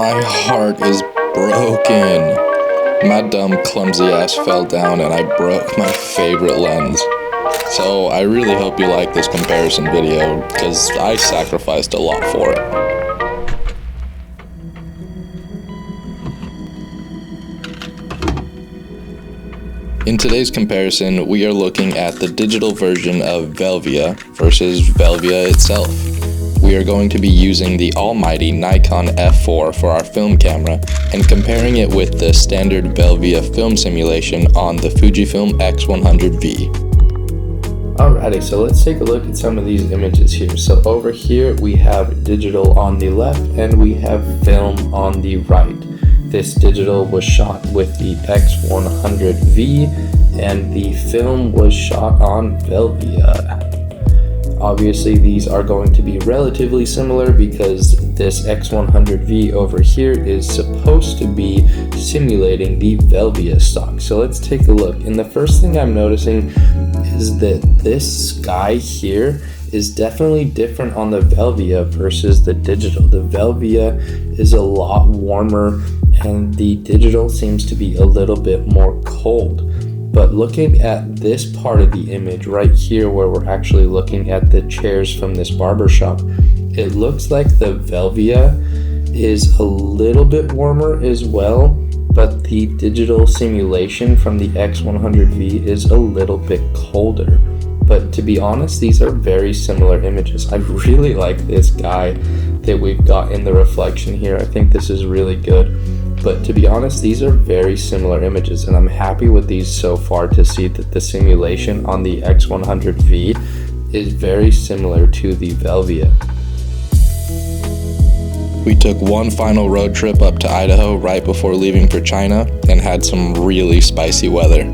My heart is broken. My dumb clumsy ass fell down and I broke my favorite lens. So I really hope you like this comparison video, because I sacrificed a lot for it. In today's comparison, we are looking at the digital version of Velvia versus Velvia itself. We are going to be using the almighty Nikon F4 for our film camera and comparing it with the standard Velvia film simulation on the Fujifilm X100V. Alrighty, so let's take a look at some of these images here. So over here we have digital on the left and we have film on the right. This digital was shot with the X100V and the film was shot on Velvia. Obviously these are going to be relatively similar because this X100V over here is supposed to be simulating the Velvia stock. So let's take a look. And the first thing I'm noticing is that this sky here is definitely different on the Velvia versus the digital. The Velvia is a lot warmer and the digital seems to be a little bit more cold. But looking at this part of the image right here where we're actually looking at the chairs from this barbershop, it looks like the Velvia is a little bit warmer as well, but the digital simulation from the X100V is a little bit colder. But to be honest, these are very similar images. I really like this guy that we've got in the reflection here. I think this is really good. But to be honest, these are very similar images, and I'm happy with these so far to see that the simulation on the X100V is very similar to the Velvia. We took one final road trip up to Idaho right before leaving for China and had some really spicy weather.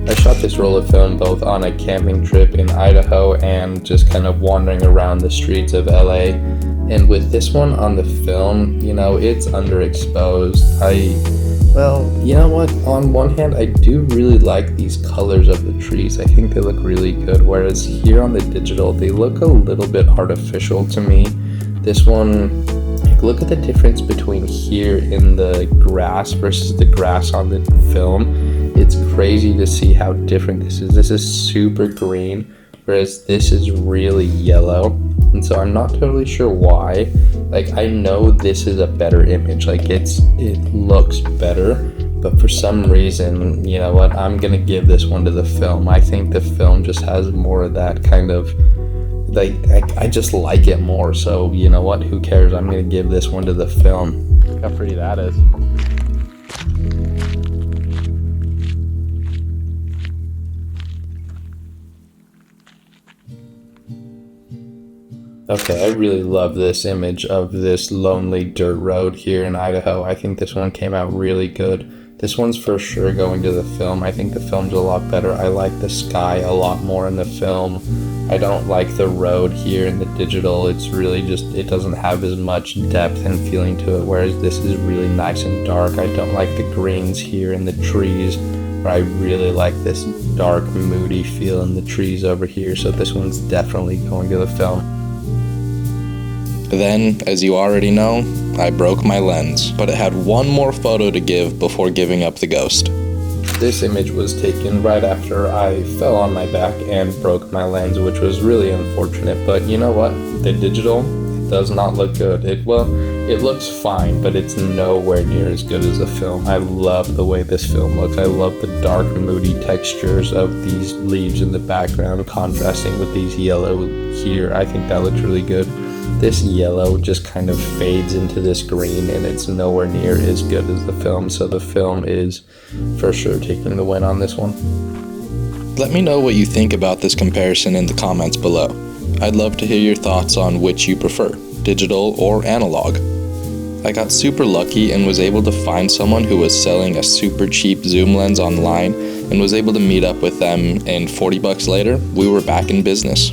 I shot this roll of film both on a camping trip in Idaho and just kind of wandering around the streets of LA. And with this one on the film, you know, it's underexposed. Well, you know what? On one hand, I do really like these colors of the trees. I think they look really good. Whereas here on the digital, they look a little bit artificial to me. This one, like, look at the difference between here in the grass versus the grass on the film. It's crazy to see how different this is. This is super green, whereas this is really yellow. And so I'm not totally sure why. Like, I know this is a better image, like it looks better, but for some reason, you know what, I'm gonna give this one to the film. I think the film just has more of that kind of, like, I just like it more. So you know what, who cares, I'm gonna give this one to the film. Look how pretty that is. Okay, I really love this image of this lonely dirt road here in Idaho. I think this one came out really good. This one's for sure going to the film. I think the film's a lot better. I like the sky a lot more in the film. I don't like the road here in the digital. It's really just, it doesn't have as much depth and feeling to it, whereas this is really nice and dark. I don't like the greens here in the trees, where I really like this dark, moody feel in the trees over here. So this one's definitely going to the film. Then, as you already know, I broke my lens, but it had one more photo to give before giving up the ghost. This image was taken right after I fell on my back and broke my lens, which was really unfortunate. But you know what? The digital, it does not look good. It looks fine, but it's nowhere near as good as the film. I love the way this film looks. I love the dark, moody textures of these leaves in the background contrasting with these yellow here. I think that looks really good. This yellow just kind of fades into this green, and it's nowhere near as good as the film. So the film is for sure taking the win on this one. Let me know what you think about this comparison in the comments below. I'd love to hear your thoughts on which you prefer, digital or analog. I got super lucky and was able to find someone who was selling a super cheap zoom lens online and was able to meet up with them, and 40 bucks later, we were back in business.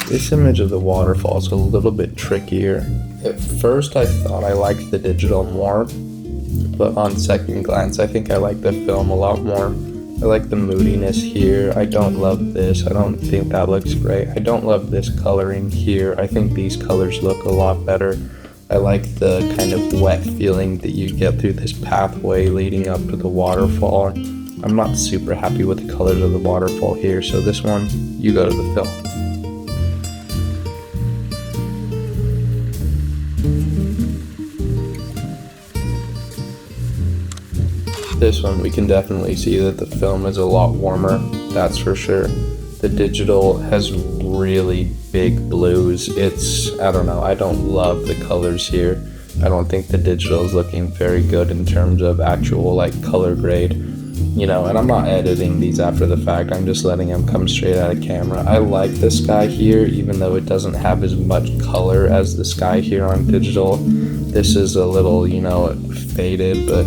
This image of the waterfall is a little bit trickier. At first I thought I liked the digital more, but on second glance I think I like the film a lot more. I like the moodiness here. I don't love this. I don't think that looks great. I don't love this coloring here. I think these colors look a lot better. I like the kind of wet feeling that you get through this pathway leading up to the waterfall. I'm not super happy with the colors of the waterfall here, so this one, you go to the film. This one, we can definitely see that the film is a lot warmer, that's for sure. The digital has really big blues. I don't know, I don't love the colors here. I don't think the digital is looking very good in terms of actual like color grade. And I'm not editing these after the fact, I'm just letting them come straight out of camera. I like the sky here, even though it doesn't have as much color as the sky here on digital. This is a little, faded, but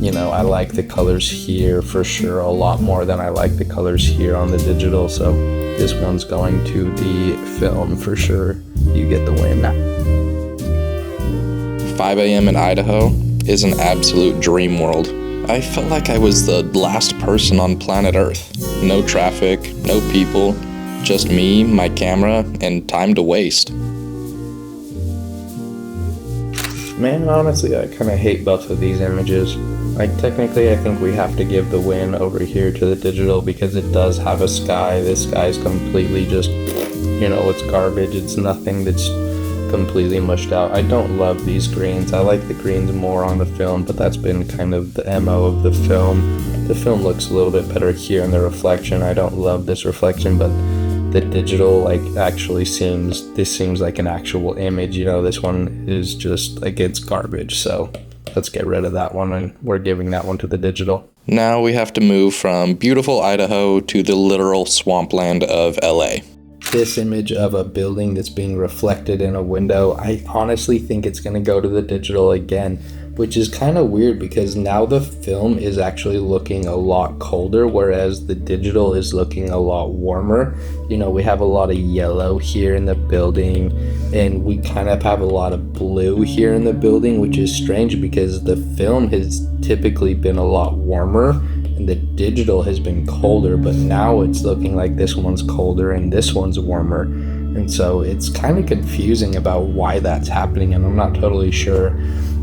I like the colors here for sure a lot more than I like the colors here on the digital, so this one's going to the film for sure. You get the win. 5 a.m. in Idaho is an absolute dream world. I felt like I was the last person on planet Earth. No traffic, no people, just me, my camera, and time to waste. Man, honestly, I kind of hate both of these images. Like, technically, I think we have to give the win over here to the digital because it does have a sky. This sky is completely just, it's garbage. It's nothing that's completely mushed out. I don't love these greens. I like the greens more on the film, but that's been kind of the MO of the film. The film looks a little bit better here in the reflection. I don't love this reflection, but the digital this seems like an actual image. This one is just like, it's garbage, so let's get rid of that one, and we're giving that one to the digital. Now we have to move from beautiful Idaho to the literal swampland of LA. This image of a building that's being reflected in a window, I honestly think it's going to go to the digital again, which is kind of weird because now the film is actually looking a lot colder, whereas the digital is looking a lot warmer. We have a lot of yellow here in the building, and we kind of have a lot of blue here in the building, which is strange because the film has typically been a lot warmer and the digital has been colder, but now it's looking like this one's colder and this one's warmer. And so it's kind of confusing about why that's happening, and I'm not totally sure.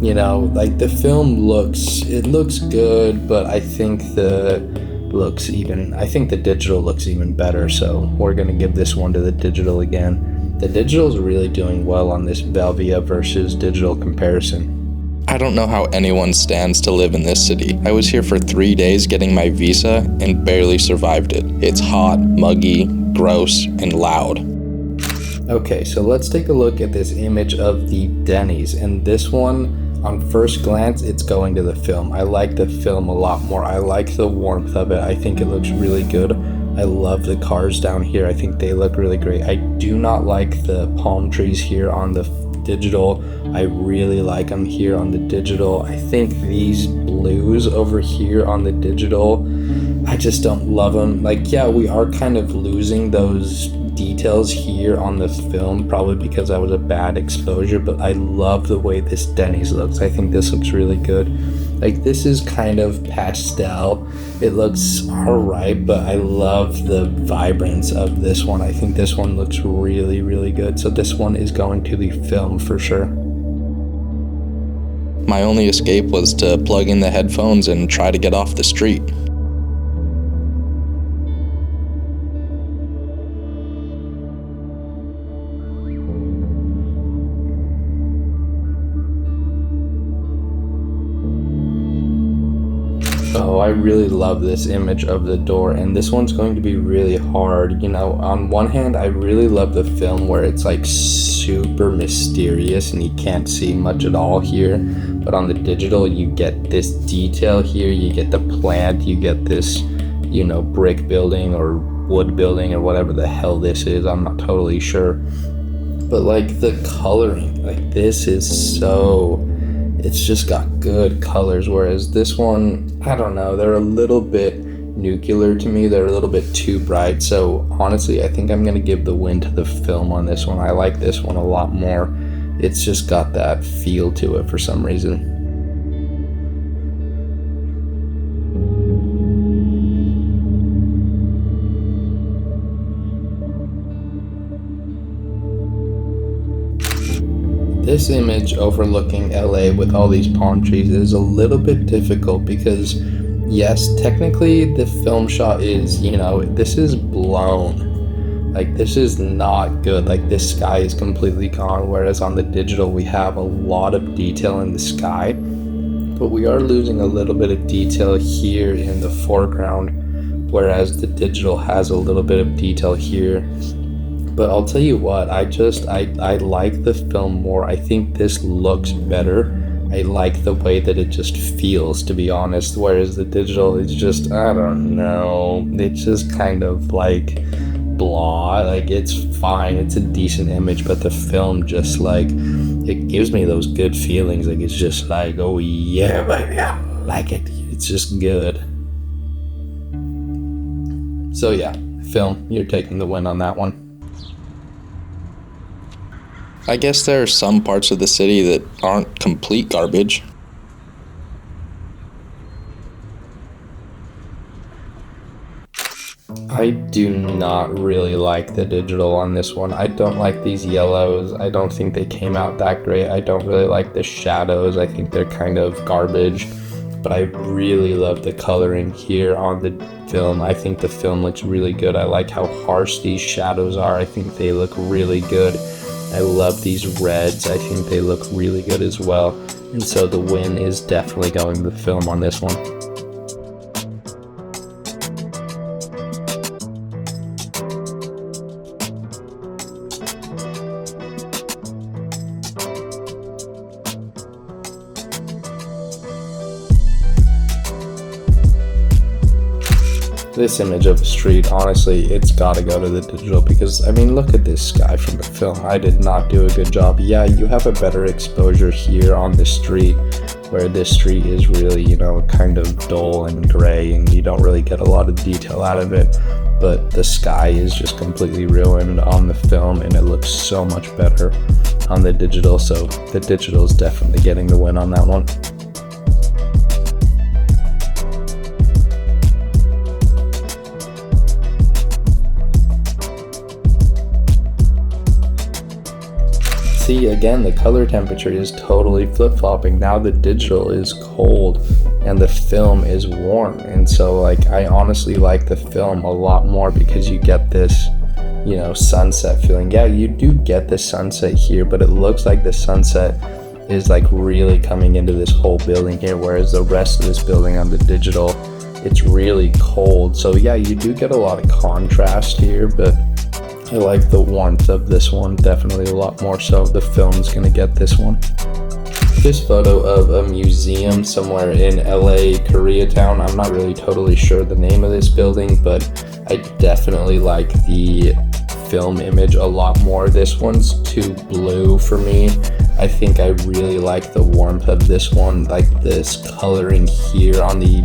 The film looks good, but I think the digital looks even better, so we're gonna give this one to the digital again. The digital is really doing well on this Velvia versus digital comparison. I don't know how anyone stands to live in this city. I was here for 3 days getting my visa and barely survived it. It's hot, muggy, gross, and loud. Okay, so let's take a look at this image of the Denny's, and this one, on first glance, it's going to the film. I like the film a lot more. I like the warmth of it. I think it looks really good. I love the cars down here. I think they look really great. I do not like the palm trees here on the digital. I really like them here on the digital. I think these blues over here on the digital, I just don't love them. We are kind of losing those details here on the film, probably because that was a bad exposure, but I love the way this Denny's looks. I think this looks really good. This is kind of pastel. It looks alright, but I love the vibrance of this one. I think this one looks really, really good. So this one is going to the film for sure. My only escape was to plug in the headphones and try to get off the street. Oh, I really love this image of the door, and this one's going to be really hard. On one hand, I really love the film where it's super mysterious and you can't see much at all here, but on the digital you get this detail here, you get the plant, you get this brick building or wood building or whatever the hell this is. I'm not totally sure, but the coloring, this is it's just got good colors, whereas this one, I don't know, they're a little bit nuclear to me. They're a little bit too bright. So honestly, I think I'm going to give the win to the film on this one. I like this one a lot more. It's just got that feel to it for some reason. This image overlooking LA with all these palm trees is a little bit difficult because, yes, technically the film shot is, this is blown. Like, this is not good. Like, this sky is completely gone, whereas on the digital we have a lot of detail in the sky, but we are losing a little bit of detail here in the foreground, whereas the digital has a little bit of detail here. But I'll tell you what, I like the film more. I think this looks better. I like the way that it just feels, to be honest, whereas the digital is just, I don't know, it's just kind of like blah. Like, it's fine, it's a decent image, but the film just, like, it gives me those good feelings. Like, it's just like, oh yeah, baby, I like it. It's just good. So yeah, film, you're taking the win on that one. I guess there are some parts of the city that aren't complete garbage. I do not really like the digital on this one. I don't like these yellows. I don't think they came out that great. I don't really like the shadows. I think they're kind of garbage. But I really love the coloring here on the film. I think the film looks really good. I like how harsh these shadows are. I think they look really good. I love these reds. I think they look really good as well. And so the win is definitely going to the film on this one. This image of the street, honestly, it's gotta go to the digital because, I mean, look at this sky from the film. I did not do a good job. Yeah, you have a better exposure here on the street, where this street is really, kind of dull and gray, and you don't really get a lot of detail out of it. But the sky is just completely ruined on the film, and it looks so much better on the digital. So the digital is definitely getting the win on that one. See, again, the color temperature is totally flip-flopping. Now the digital is cold and the film is warm. And so, like, I honestly like the film a lot more because you get this, sunset feeling. Yeah, you do get the sunset here, but it looks like the sunset is, like, really coming into this whole building here, whereas the rest of this building on the digital, it's really cold. So yeah, you do get a lot of contrast here, but I like the warmth of this one definitely a lot more, so the film's gonna get this one. This photo of a museum somewhere in LA, Koreatown. I'm not really totally sure the name of this building, but I definitely like the film image a lot more. This one's too blue for me. I think I really like the warmth of this one. Like, this coloring here on the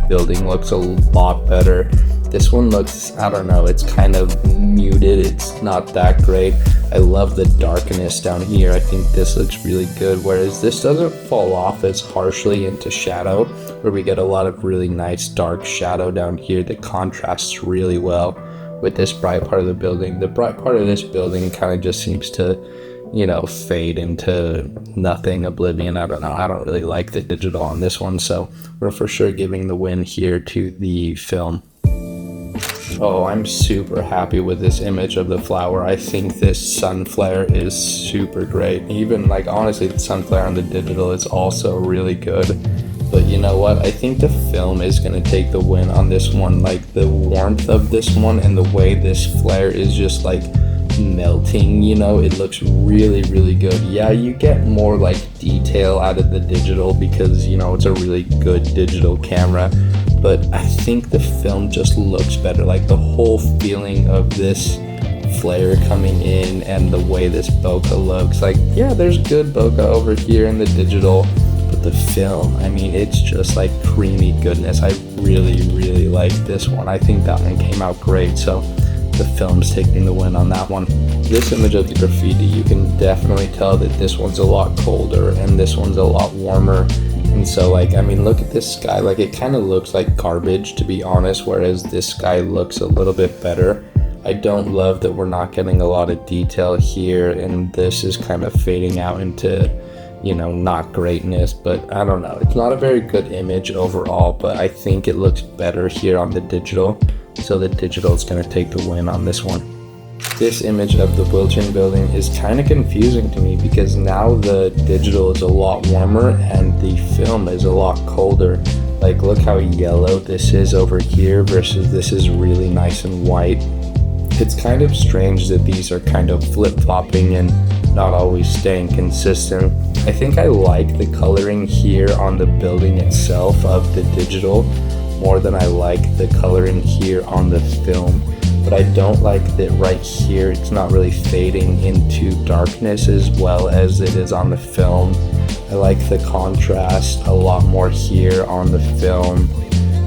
building looks a lot better. This one looks, I don't know, it's kind of muted. It's not that great. I love the darkness down here. I think this looks really good, whereas this doesn't fall off as harshly into shadow, where we get a lot of really nice dark shadow down here that contrasts really well with this bright part of the building. The bright part of this building kind of just seems to, fade into nothing, oblivion. I don't know. I don't really like the digital on this one, so we're for sure giving the win here to the film. Oh, I'm super happy with this image of the flower. I think this sun flare is super great. Even, like, honestly, the sun flare on the digital is also really good. But you know what? I think the film is going to take the win on this one. Like, the warmth of this one and the way this flare is just, like, melting, it looks really, really good. Yeah, you get more, like, detail out of the digital because, it's a really good digital camera. But I think the film just looks better. Like, the whole feeling of this flare coming in and the way this bokeh looks. Like, yeah, there's good bokeh over here in the digital, but the film, I mean, it's just like creamy goodness. I really, really like this one. I think that one came out great, so the film's taking the win on that one. This image of the graffiti, you can definitely tell that this one's a lot colder and this one's a lot warmer. And so, like, I mean, look at this sky. Like, it kind of looks like garbage, to be honest, whereas this sky looks a little bit better. I don't love that we're not getting a lot of detail here, and this is kind of fading out into, not greatness, but I don't know. It's not a very good image overall, but I think it looks better here on the digital. So the digital is going to take the win on this one. This image of the Wilton building is kind of confusing to me because now the digital is a lot warmer and the film is a lot colder. Like, look how yellow this is over here versus this is really nice and white. It's kind of strange that these are kind of flip-flopping and not always staying consistent. I think I like the coloring here on the building itself of the digital more than I like the coloring here on the film. But I don't like that right here it's not really fading into darkness as well as it is on the film. I like the contrast a lot more here on the film,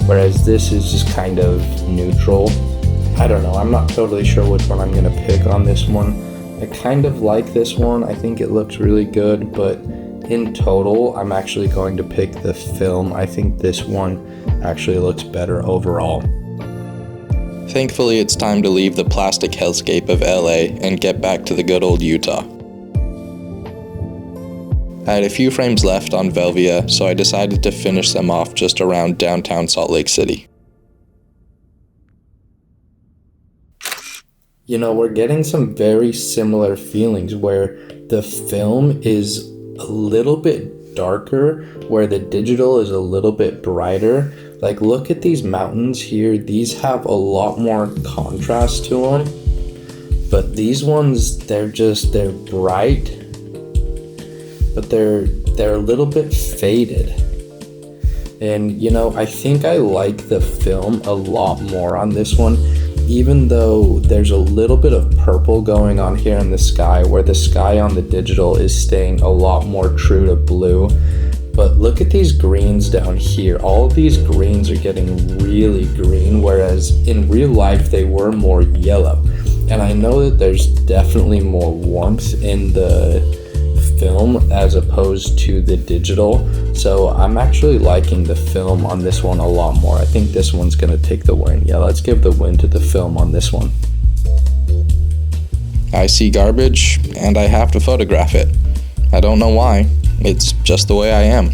whereas this is just kind of neutral. I don't know, I'm not totally sure which one I'm gonna pick on this one. I kind of like this one, I think it looks really good, but in total, I'm actually going to pick the film. I think this one actually looks better overall. Thankfully, it's time to leave the plastic hellscape of LA and get back to the good old Utah. I had a few frames left on Velvia, so I decided to finish them off just around downtown Salt Lake City. We're getting some very similar feelings where the film is a little bit darker, where the digital is a little bit brighter. Like, look at these mountains here. These have a lot more contrast to them. But these ones, they're bright, but they're a little bit faded. And, I think I like the film a lot more on this one, even though there's a little bit of purple going on here in the sky, where the sky on the digital is staying a lot more true to blue. But look at these greens down here. All of these greens are getting really green, whereas in real life they were more yellow. And I know that there's definitely more warmth in the film as opposed to the digital. So I'm actually liking the film on this one a lot more. I think this one's gonna take the win. Yeah, let's give the win to the film on this one. I see garbage, and I have to photograph it. I don't know why. It's just the way I am.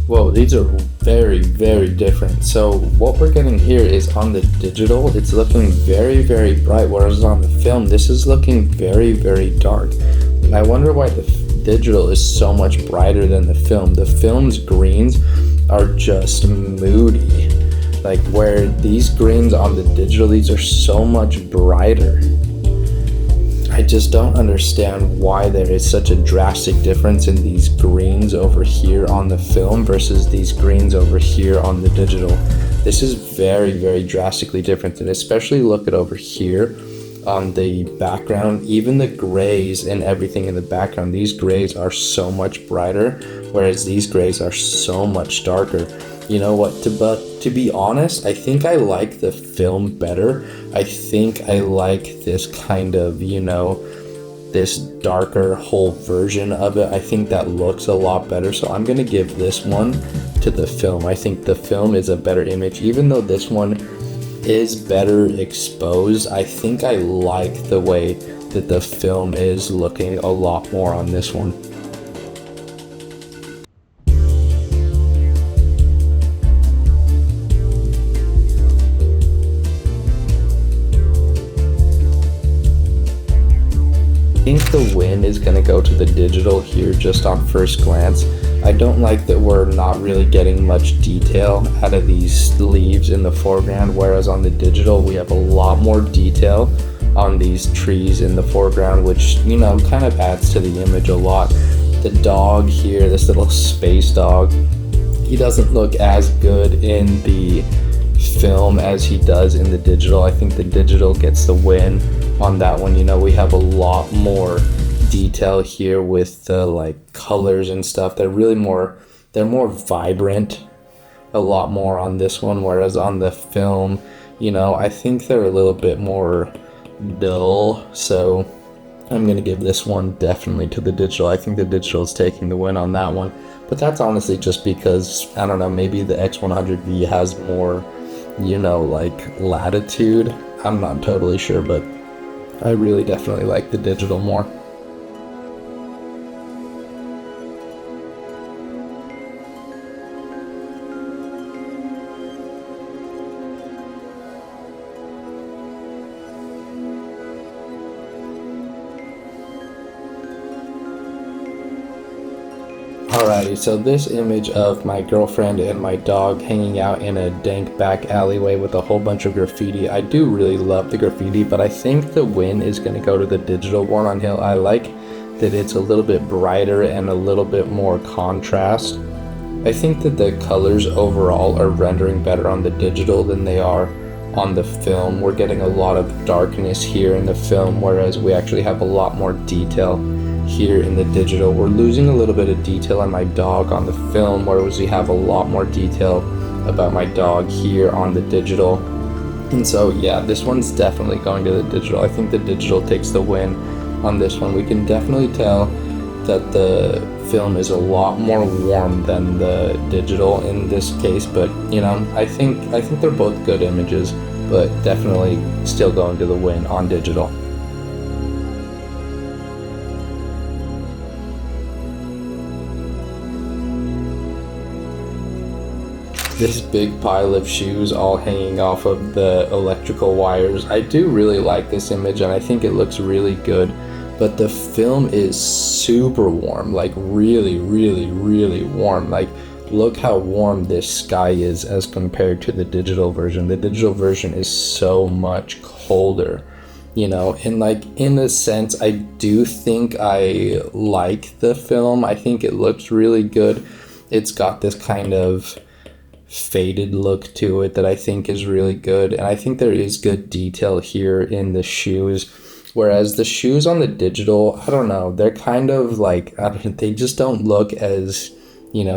Whoa, these are very, very different. So what we're getting here is on the digital, it's looking very, very bright, whereas on the film, this is looking very, very dark. And I wonder why the digital is so much brighter than the film. The film's greens are just moody. Like, where these greens on the digital, these are so much brighter. I just don't understand why there is such a drastic difference in these greens over here on the film versus these greens over here on the digital. This is very, very drastically different, and especially look at over here on the background, even the grays and everything in the background, these grays are so much brighter, whereas these grays are so much darker. You know what, to be honest, I think I like the film better. I think I like this kind of, this darker whole version of it. I think that looks a lot better, so I'm gonna give this one to the film. I think the film is a better image, even though this one is better exposed. I think I like the way that the film is looking a lot more on this one. I think the win is going to go to the digital here just on first glance. I don't like that we're not really getting much detail out of these leaves in the foreground, whereas on the digital we have a lot more detail on these trees in the foreground, which, kind of adds to the image a lot. The dog here, this little space dog, he doesn't look as good in the film as he does in the digital. I think the digital gets the win on that one. We have a lot more detail here with the colors and stuff. They're more vibrant, a lot more on this one, whereas on the film, I think they're a little bit more dull. So I'm going to give this one definitely to the digital. I think the digital is taking the win on that one. But that's honestly just because, I don't know, maybe the X100V has more, like latitude. I'm not totally sure, but I really definitely like the digital more. Alrighty, so this image of my girlfriend and my dog hanging out in a dank back alleyway with a whole bunch of graffiti. I do really love the graffiti, but I think the win is going to go to the digital one on Hill. I like that it's a little bit brighter and a little bit more contrast. I think that the colors overall are rendering better on the digital than they are on the film. We're getting a lot of darkness here in the film, whereas we actually have a lot more detail here in the digital. We're losing a little bit of detail on my dog on the film, whereas we have a lot more detail about my dog here on the digital. And so yeah, this one's definitely going to the digital. I think the digital takes the win on this one. We can definitely tell that the film is a lot more warm than the digital in this case, but I think they're both good images, but definitely still going to the win on digital. This big pile of shoes all hanging off of the electrical wires. I do really like this image and I think it looks really good, but the film is super warm, like really, really, really warm. Like, look how warm this sky is as compared to the digital version. The digital version is so much colder, and like in a sense, I do think I like the film. I think it looks really good. It's got this kind of faded look to it that I think is really good, and I think there is good detail here in the shoes, whereas the shoes on the digital, I don't know, they're kind of like, they just don't look as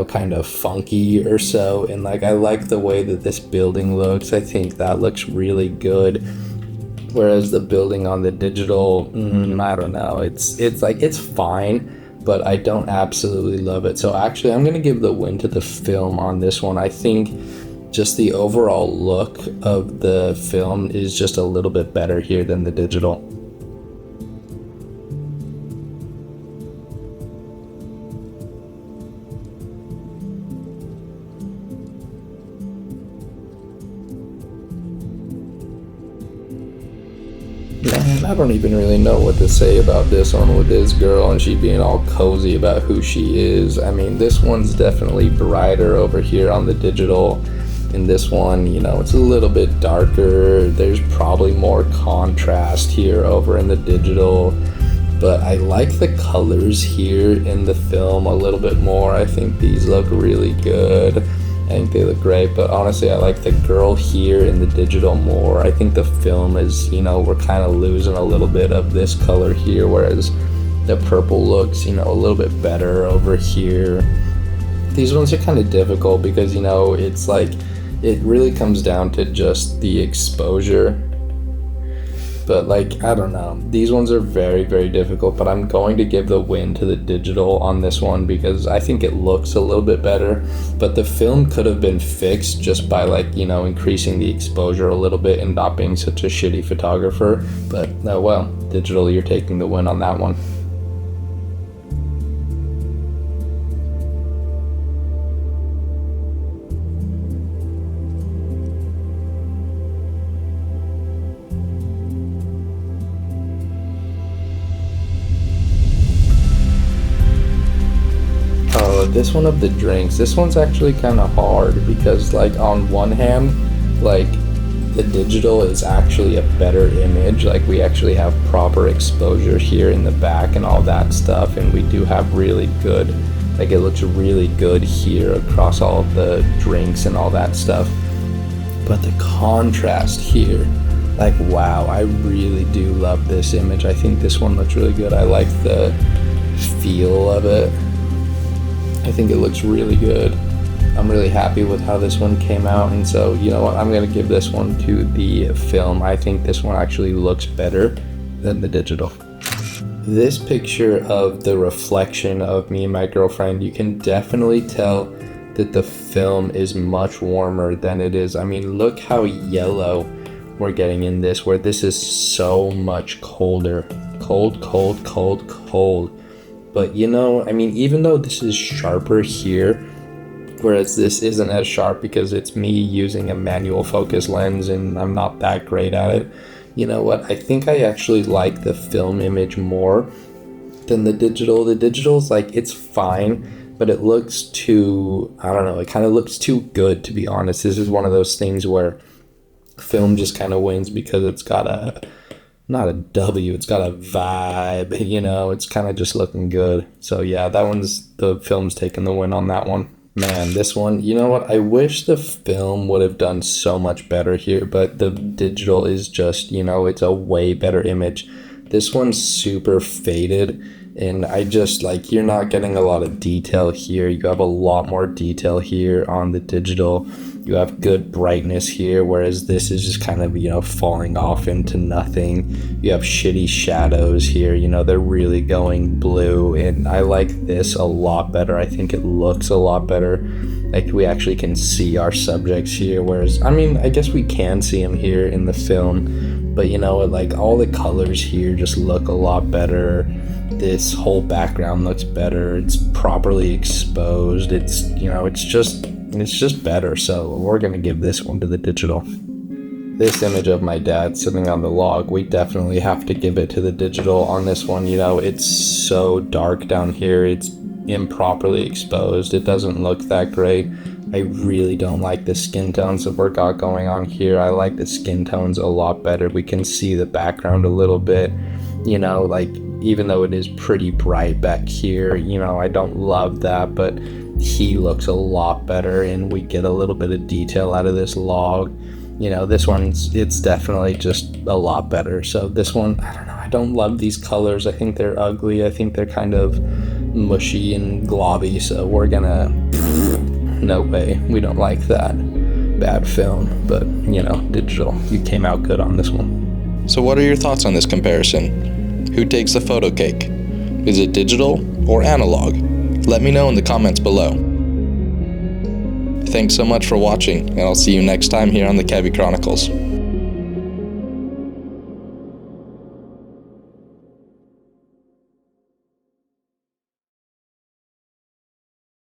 kind of funky or so. And like, I like the way that this building looks. I think that looks really good, whereas the building on the digital, I don't know, it's like, it's fine, but I don't absolutely love it. So actually, I'm going to give the win to the film on this one. I think just the overall look of the film is just a little bit better here than the digital. Man, I don't even really know what to say about this one with this girl and she being all cozy about who she is. I mean, this one's definitely brighter over here on the digital. In this one, it's a little bit darker. There's probably more contrast here over in the digital. But I like the colors here in the film a little bit more. I think these look really good. I think they look great, but honestly, I like the girl here in the digital more. I think the film is, we're kind of losing a little bit of this color here, whereas the purple looks, a little bit better over here. These ones are kind of difficult because, it's like, it really comes down to just the exposure. But like, I don't know, these ones are very, very difficult, but I'm going to give the win to the digital on this one because I think it looks a little bit better, but the film could have been fixed just by like, increasing the exposure a little bit and not being such a shitty photographer. But oh well, digital, you're taking the win on that one. This one of the drinks, this one's actually kind of hard because like on one hand, like the digital is actually a better image. Like we actually have proper exposure here in the back and all that stuff, and we do have really good, like it looks really good here across all of the drinks and all that stuff. But the contrast here, like wow, I really do love this image. I think this one looks really good. I like the feel of it. I think it looks really good. I'm really happy with how this one came out, and so you know what, I'm gonna give this one to the film. I think this one actually looks better than the digital. this picture of the reflection of me and my girlfriend, you can definitely tell that the film is much warmer than it is. I mean, look how yellow we're getting in this, where this is so much colder. Cold. But you know, I mean, even though this is sharper here, whereas this isn't as sharp because it's me using a manual focus lens and I'm not that great at it, you know what? I think I actually like the film image more than the digital. The digital's like, it's fine, but it looks too, I don't know, it kind of looks too good, to be honest. This is one of those things where film just kind of wins because it's got not a W, it's got a vibe, you know, it's kind of just looking good. So yeah, the film's taking the win on that one. Man, this one, you know what, I wish the film would have done so much better here, but the digital is just, you know, it's a way better image. This one's super faded, and I just, like, you're not getting a lot of detail here. You have a lot more detail here on the digital. You have good brightness here, whereas this is just kind of, you know, falling off into nothing. You have shitty shadows here, you know, they're really going blue, and I like this a lot better. I think it looks a lot better. Like, we actually can see our subjects here, whereas, I mean, I guess we can see them here in the film, but you know, like, all the colors here just look a lot better. This whole background looks better. It's properly exposed. It's, you know, it's just better. So we're gonna give this one to the digital. This image of my dad sitting on the log, we definitely have to give it to the digital on this one. You know, it's so dark down here. It's improperly exposed. It doesn't look that great. I really don't like the skin tones that we're got going on here. I like the skin tones a lot better. We can see the background a little bit, you know, like, even though it is pretty bright back here, you know, I don't love that, but he looks a lot better, and we get a little bit of detail out of this log. You know, this one's, it's definitely just a lot better. So this one, I don't know, I don't love these colors. I think they're ugly. I think they're kind of mushy and globby, so we're gonna, no way, we don't like that. Bad film, but, you know, digital, you came out good on this one. So what are your thoughts on this comparison? Who takes the photo cake? Is it digital or analog? Let me know in the comments below. Thanks so much for watching, and I'll see you next time here on the Kevy Chronicles.